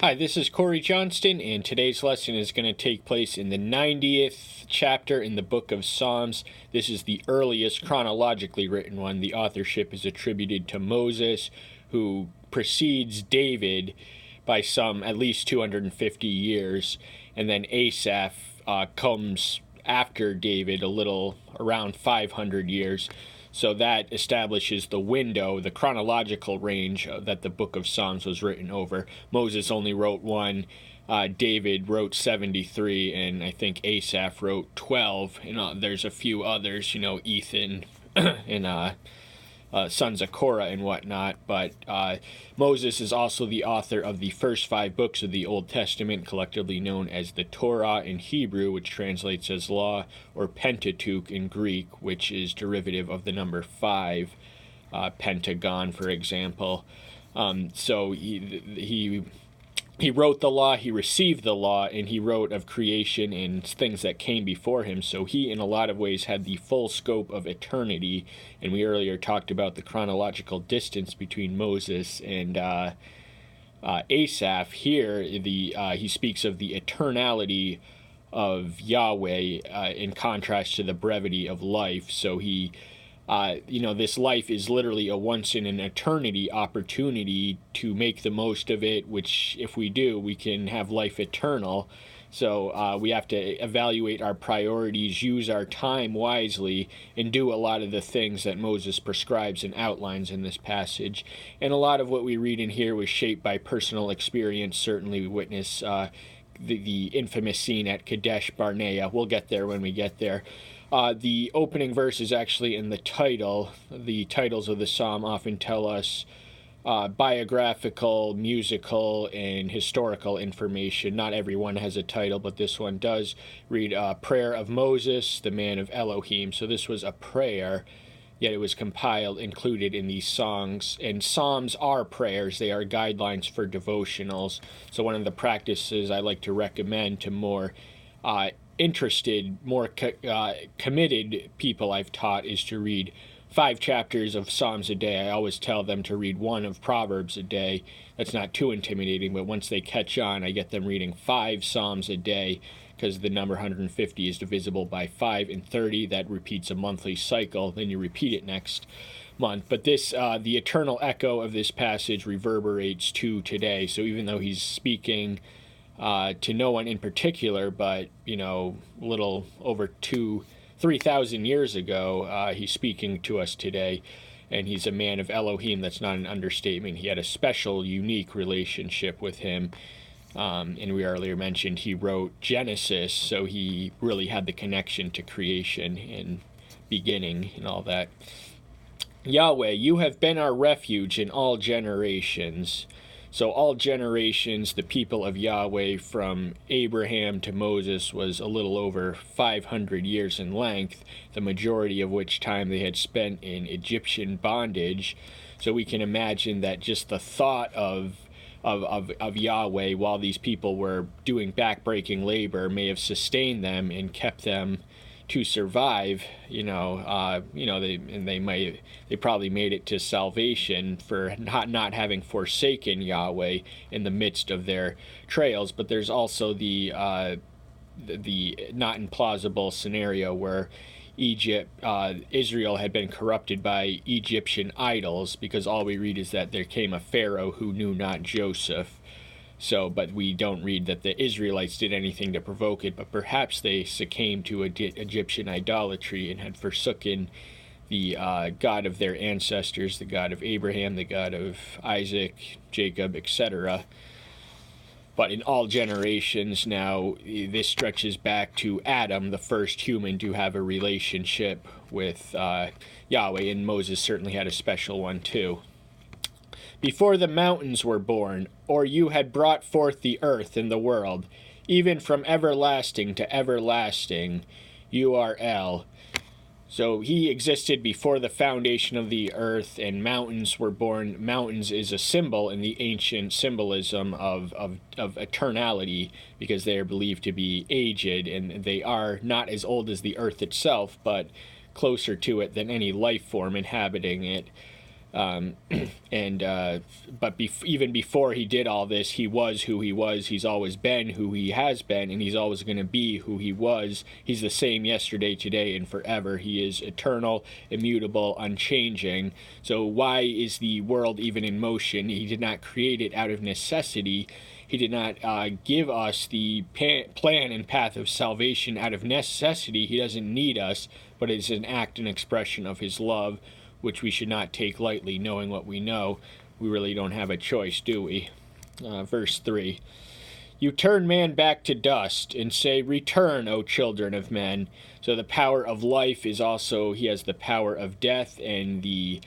Hi, this is Corey Johnston, and today's lesson is going to take place in the 90th chapter in the book of Psalms. This is the earliest chronologically written one. The authorship is attributed to Moses, who precedes David by some at least 250 years, and then Asaph comes after David a little around 500 years. So that establishes the window, the chronological range that the book of Psalms was written over. Moses only wrote one, David wrote 73, and I think Asaph wrote 12. And there's a few others, Ethan and sons of Korah and whatnot. But Moses is also the author of the first 5 books of the Old Testament, collectively known as the Torah in Hebrew, which translates as law, or Pentateuch in Greek, which is derivative of the number 5, pentagon, for example. So he wrote the law, he received the law, and he wrote of creation and things that came before him. So he, in a lot of ways, had the full scope of eternity. And we earlier talked about the chronological distance between Moses and Asaph. Here, he speaks of the eternality of Yahweh in contrast to the brevity of life. So this life is literally a once in an eternity opportunity to make the most of it, which if we do, we can have life eternal. So we have to evaluate our priorities, use our time wisely, and do a lot of the things that Moses prescribes and outlines in this passage. And a lot of what we read in here was shaped by personal experience. Certainly we witness the infamous scene at Kadesh Barnea. We'll get there when we get there. The opening verse is actually in the title. The titles of the psalm often tell us biographical, musical, and historical information. Not everyone has a title, but this one does read Prayer of Moses, the man of Elohim. So this was a prayer, yet it was compiled, included in these songs. And psalms are prayers. They are guidelines for devotionals. So one of the practices I like to recommend to more interested, more committed people I've taught is to read 5 chapters of Psalms a day. I always tell them to read 1 of Proverbs a day. That's not too intimidating, but once they catch on, I get them reading 5 Psalms a day, because the number 150 is divisible by 5 and 30. That repeats a monthly cycle. Then you repeat it next month. But this, the eternal echo of this passage reverberates to today. So even though he's speaking to no one in particular, but a little over 3,000 years ago, he's speaking to us today, and he's a man of Elohim. That's not an understatement. He had a special, unique relationship with him, and we earlier mentioned he wrote Genesis, so he really had the connection to creation and beginning and all that. Yahweh, you have been our refuge in all generations. So all generations, the people of Yahweh from Abraham to Moses, was a little over 500 years in length, the majority of which time they had spent in Egyptian bondage. So we can imagine that just the thought of Yahweh while these people were doing backbreaking labor may have sustained them and kept them to survive. They probably made it to salvation for not having forsaken Yahweh in the midst of their trails. But there's also the not implausible scenario where Israel had been corrupted by Egyptian idols, because all we read is that there came a Pharaoh who knew not Joseph. But we don't read that the Israelites did anything to provoke it, but perhaps they succumbed to Egyptian idolatry and had forsaken the God of their ancestors, the God of Abraham, the God of Isaac, Jacob, etc. But in all generations now, this stretches back to Adam, the first human to have a relationship with Yahweh, and Moses certainly had a special one too. Before the mountains were born, or you had brought forth the earth and the world, even from everlasting to everlasting, you are El. So he existed before the foundation of the earth, and mountains were born. Mountains is a symbol in the ancient symbolism of eternality, because they are believed to be aged, and they are not as old as the earth itself, but closer to it than any life form inhabiting it. Um, and but even before he did all this, he was who he was. He's always been who he has been, and he's always going to be who he was. He's the same yesterday, today, and forever. He is eternal, immutable, unchanging. So why is the world even in motion? He did not create it out of necessity. He did not give us the plan and path of salvation out of necessity. He doesn't need us, but it is an act and expression of his love, which we should not take lightly. Knowing what we know, we really don't have a choice, do we? Verse 3. You turn man back to dust and say, return, O children of men. So the power of life is also, he has the power of death, and the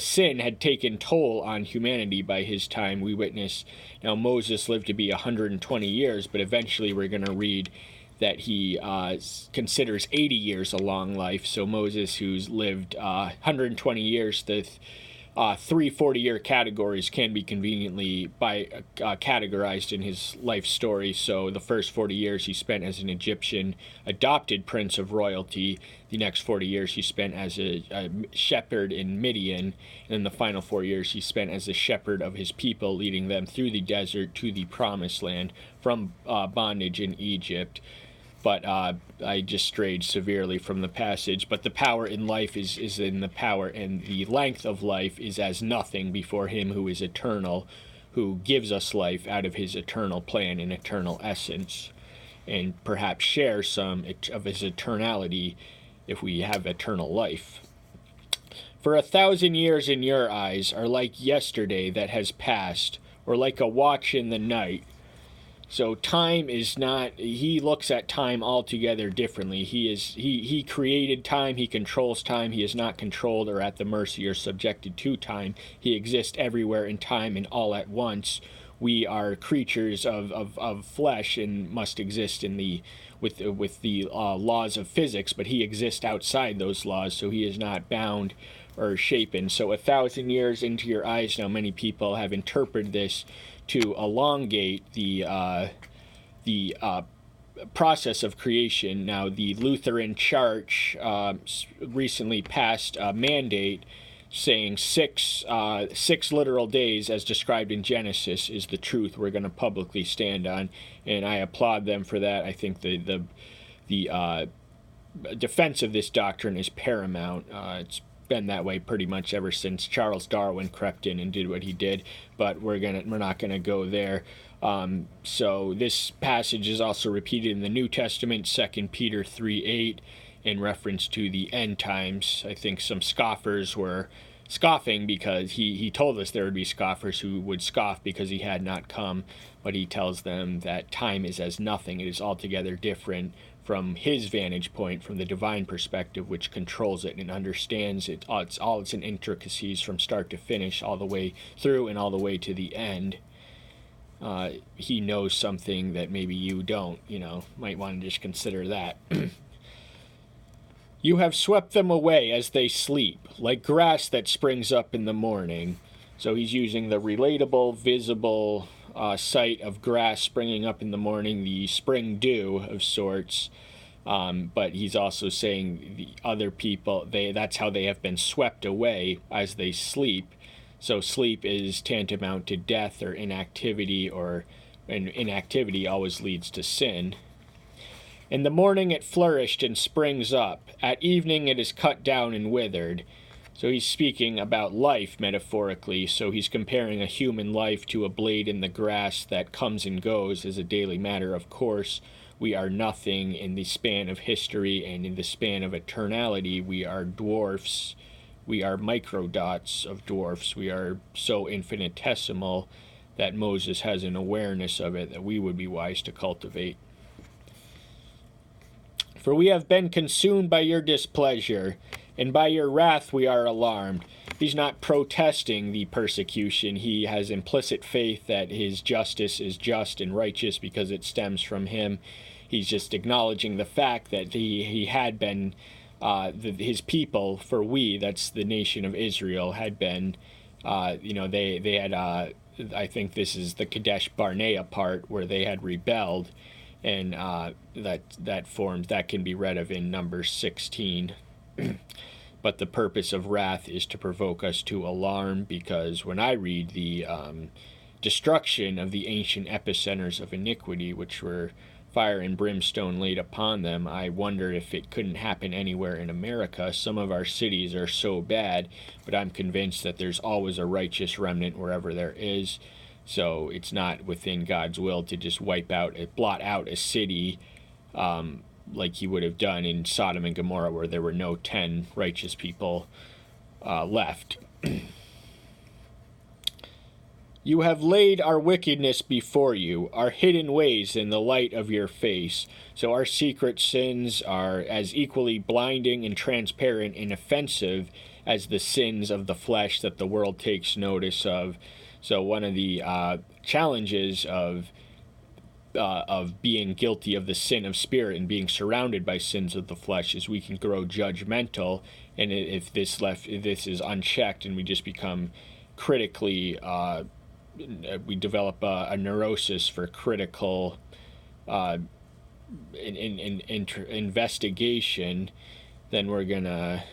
sin had taken toll on humanity by his time. We witness, now Moses lived to be 120 years, but eventually we're going to read that he considers 80 years a long life. So Moses, who's lived 120 years, the three 40-year categories can be conveniently categorized in his life story. So the first 40 years he spent as an Egyptian adopted prince of royalty. The next 40 years he spent as a shepherd in Midian. And then the final 4 years he spent as a shepherd of his people, leading them through the desert to the promised land from bondage in Egypt. But I just strayed severely from the passage. But the power in life is in the power, and the length of life is as nothing before him who is eternal, who gives us life out of his eternal plan and eternal essence, and perhaps share some of his eternality if we have eternal life. For 1,000 years in your eyes are like yesterday that has passed, or like a watch in the night. So time is not, he looks at time altogether differently. He created time, he controls time, he is not controlled or at the mercy or subjected to time. He exists everywhere in time and all at once. We are creatures of flesh and must exist in with the laws of physics, but he exists outside those laws, so he is not bound or shapen. So 1,000 years into your eyes, now many people have interpreted this to elongate the process of creation. Now, the Lutheran Church recently passed a mandate saying six literal days, as described in Genesis, is the truth we're going to publicly stand on, and I applaud them for that. I think the defense of this doctrine is paramount. It's been that way pretty much ever since Charles Darwin crept in and did what he did, but we're not gonna go there. So this passage is also repeated in the New Testament, 2 Peter 3:8, in reference to the end times. I think some scoffers were scoffing because he told us there would be scoffers who would scoff because he had not come, but he tells them that time is as nothing. It is altogether different from his vantage point, from the divine perspective, which controls it and understands it, all its intricacies from start to finish, all the way through and all the way to the end. He knows something that maybe you don't, might want to just consider that. You have swept them away as they sleep, like grass that springs up in the morning. So he's using the relatable, visible sight of grass springing up in the morning, the spring dew of sorts. But he's also saying the other people, that's how they have been swept away as they sleep. So sleep is tantamount to death or inactivity, and inactivity always leads to sin. In the morning it flourished and springs up. At evening it is cut down and withered. So he's speaking about life metaphorically. So he's comparing a human life to a blade in the grass that comes and goes as a daily matter. Of course, we are nothing in the span of history, and in the span of eternality, we are dwarfs. We are microdots of dwarfs. We are so infinitesimal that Moses has an awareness of it that we would be wise to cultivate. For we have been consumed by your displeasure, and by your wrath we are alarmed. He's not protesting the persecution. He has implicit faith that his justice is just and righteous because it stems from him. He's just acknowledging the fact that he had been, his people, that's the nation of Israel, had been, they had, I think this is the Kadesh Barnea part where they had rebelled, and that can be read of in Numbers 16. but the purpose of wrath is to provoke us to alarm, because when I read the destruction of the ancient epicenters of iniquity, which were fire and brimstone laid upon them, I wonder if it couldn't happen anywhere in America. Some of our cities are so bad, but I'm convinced that there's always a righteous remnant wherever there is. So it's not within God's will to just blot out a city like he would have done in Sodom and Gomorrah, where there were no 10 righteous people left. You have laid our wickedness before you, our hidden ways in the light of your face. So our secret sins are as equally blinding and transparent and offensive as the sins of the flesh that the world takes notice of. So one of the challenges of being guilty of the sin of spirit and being surrounded by sins of the flesh is we can grow judgmental, and if this is unchecked and we just become critically we develop a neurosis for critical investigation, then we're gonna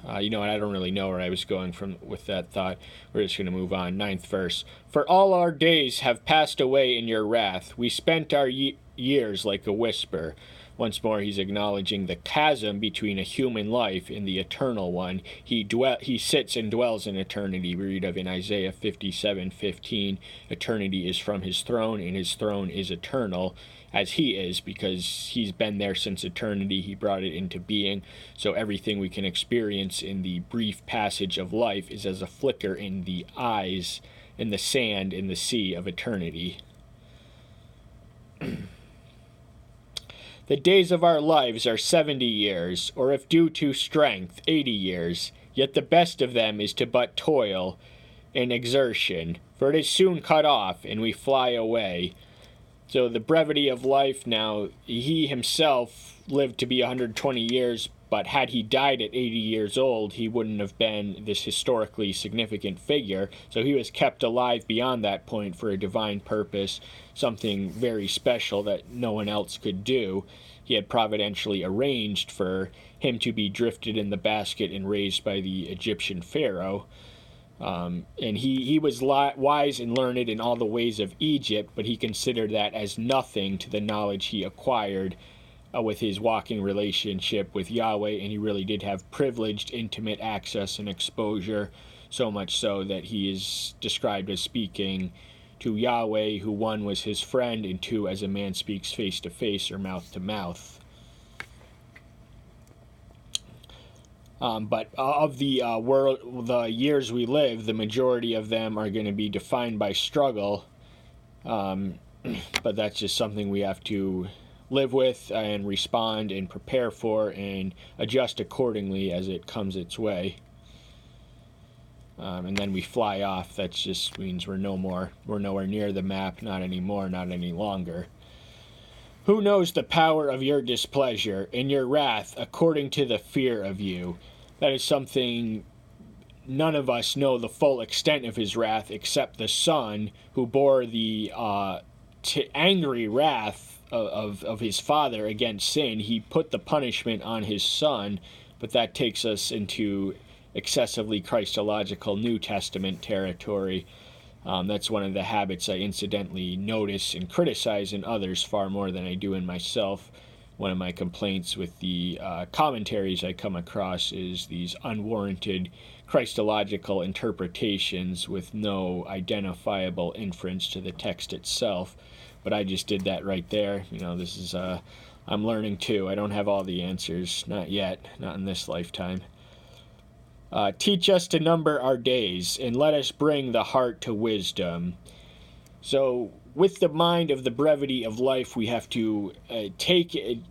I don't really know where I was going with that thought. We're just going to move on. 9th verse. For all our days have passed away in your wrath. We spent our years like a whisper. Once more, he's acknowledging the chasm between a human life and the eternal one. He sits and dwells in eternity. We read of in Isaiah 57:15. Eternity is from his throne, and his throne is eternal, as he is, because he's been there since eternity. He brought it into being. So everything we can experience in the brief passage of life is as a flicker in the eyes, in the sand, in the sea of eternity. The days of our lives are 70 years, or if due to strength, 80 years. Yet the best of them is to but toil and exertion, for it is soon cut off, and we fly away. So the brevity of life now, he himself lived to be 120 years, but had he died at 80 years old, he wouldn't have been this historically significant figure. So he was kept alive beyond that point for a divine purpose, something very special that no one else could do. He had providentially arranged for him to be drifted in the basket and raised by the Egyptian Pharaoh. And he was wise and learned in all the ways of Egypt, but he considered that as nothing to the knowledge he acquired with his walking relationship with Yahweh, and he really did have privileged, intimate access and exposure, so much so that he is described as speaking to Yahweh, who one was his friend, and two as a man speaks face to face or mouth to mouth. But of the the years we live, the majority of them are going to be defined by struggle. But that's just something we have to live with and respond and prepare for and adjust accordingly as it comes its way. And then we fly off. That just means we're nowhere near the map, not anymore, not any longer. Who knows the power of your displeasure and your wrath according to the fear of you? That is something none of us know the full extent of his wrath except the Son, who bore the angry wrath of his Father against sin. He put the punishment on his Son, but that takes us into excessively Christological New Testament territory. That's one of the habits I incidentally notice and criticize in others far more than I do in myself. One of my complaints with the commentaries I come across is these unwarranted Christological interpretations with no identifiable inference to the text itself. But I just did that right there. This is, I'm learning too. I don't have all the answers. Not yet. Not in this lifetime. Teach us to number our days, and let us bring the heart to wisdom. So, with the mind of the brevity of life, we have to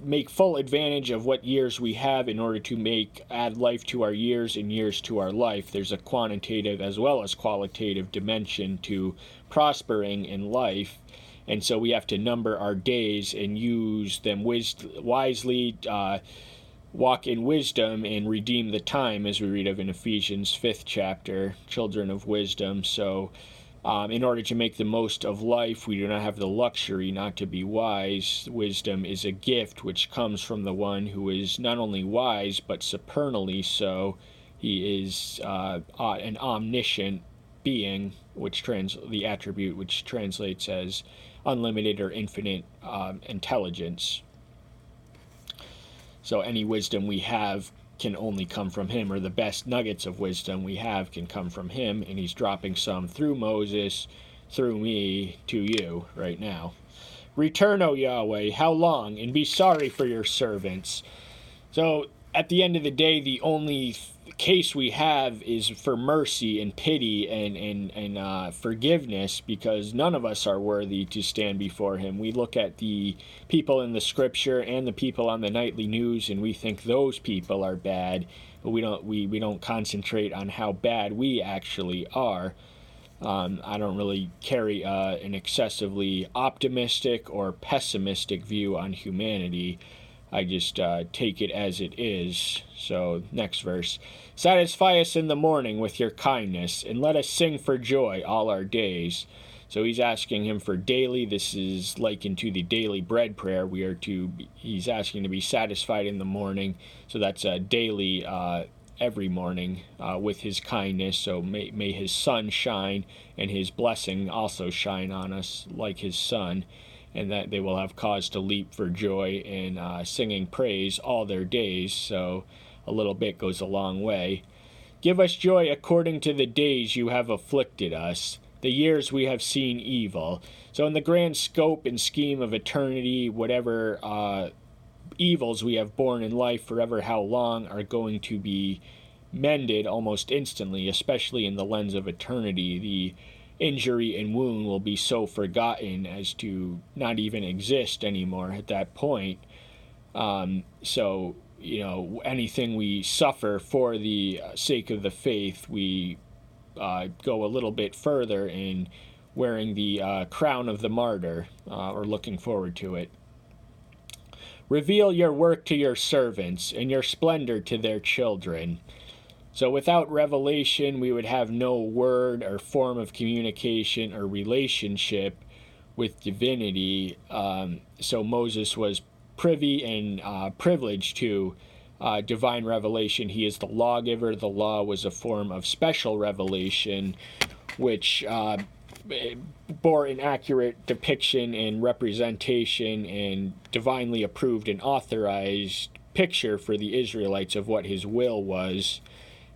make full advantage of what years we have in order to add life to our years and years to our life. There's a quantitative as well as qualitative dimension to prospering in life. And so we have to number our days and use them wisely, walk in wisdom, and redeem the time, as we read of in Ephesians 5th chapter, children of wisdom. So in order to make the most of life, we do not have the luxury not to be wise. Wisdom is a gift which comes from the one who is not only wise, but supernally so, He is an omniscient being, the attribute which translates as unlimited or infinite intelligence. So any wisdom we have can only come from him, or the best nuggets of wisdom we have can come from him, and he's dropping some through Moses, through me, to you right now. Return, O Yahweh, how long? And be sorry for your servants. So at the end of the day, the only case we have is for mercy and pity and forgiveness, because none of us are worthy to stand before him. We look at the people in the scripture and the people on the nightly news, and we think those people are bad, but we don't concentrate on how bad we actually are. I don't really carry an excessively optimistic or pessimistic view on humanity. I just take it as it is. So, next verse. Satisfy us in the morning with your kindness, and let us sing for joy all our days. So he's asking him for daily. This is likened to the daily bread prayer. He's asking to be satisfied in the morning. So that's a daily, every morning, with his kindness. So may his sun shine, and his blessing also shine on us like his sun, and that they will have cause to leap for joy and singing praise all their days. So a little bit goes a long way. Give us joy according to the days you have afflicted us, the years we have seen evil. So in the grand scope and scheme of eternity, whatever evils we have borne in life, forever how long, are going to be mended almost instantly, especially in the lens of eternity. The injury and wound will be so forgotten as to not even exist anymore at that point. So, anything we suffer for the sake of the faith, we go a little bit further in wearing the crown of the martyr, or looking forward to it. Reveal your work to your servants, and your splendor to their children. So without revelation, we would have no word or form of communication or relationship with divinity. So Moses was privy and privileged to divine revelation. He is the lawgiver. The law was a form of special revelation, which bore an accurate depiction and representation and divinely approved and authorized picture for the Israelites of what his will was.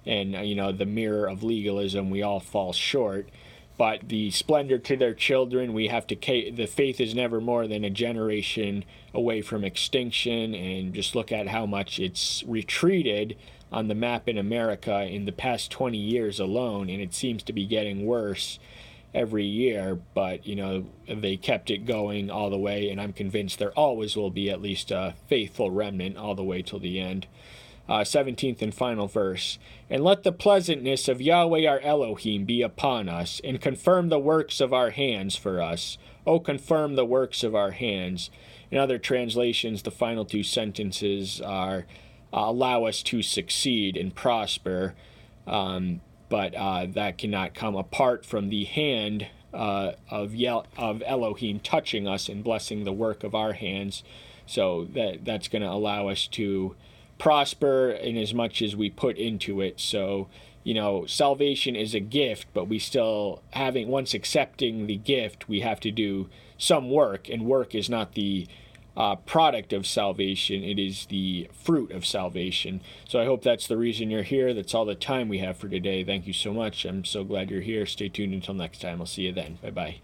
And, the mirror of legalism, we all fall short. But the splendor to their children, the faith is never more than a generation away from extinction. And just look at how much it's retreated on the map in America in the past 20 years alone. And it seems to be getting worse every year. But, they kept it going all the way. And I'm convinced there always will be at least a faithful remnant all the way till the end. 17th and final verse. And let the pleasantness of Yahweh our Elohim be upon us, and confirm the works of our hands for us. O confirm the works of our hands. In other translations, the final two sentences are, allow us to succeed and prosper, but that cannot come apart from the hand of Elohim touching us and blessing the work of our hands. So that's going to allow us to prosper in as much as we put into it. So, salvation is a gift, but we still once accepting the gift, we have to do some work, and work is not the product of salvation, it is the fruit of salvation. So I hope that's the reason you're here. That's all the time we have for today. Thank you so much. I'm so glad you're here. Stay tuned until next time. I'll see you then. Bye-bye.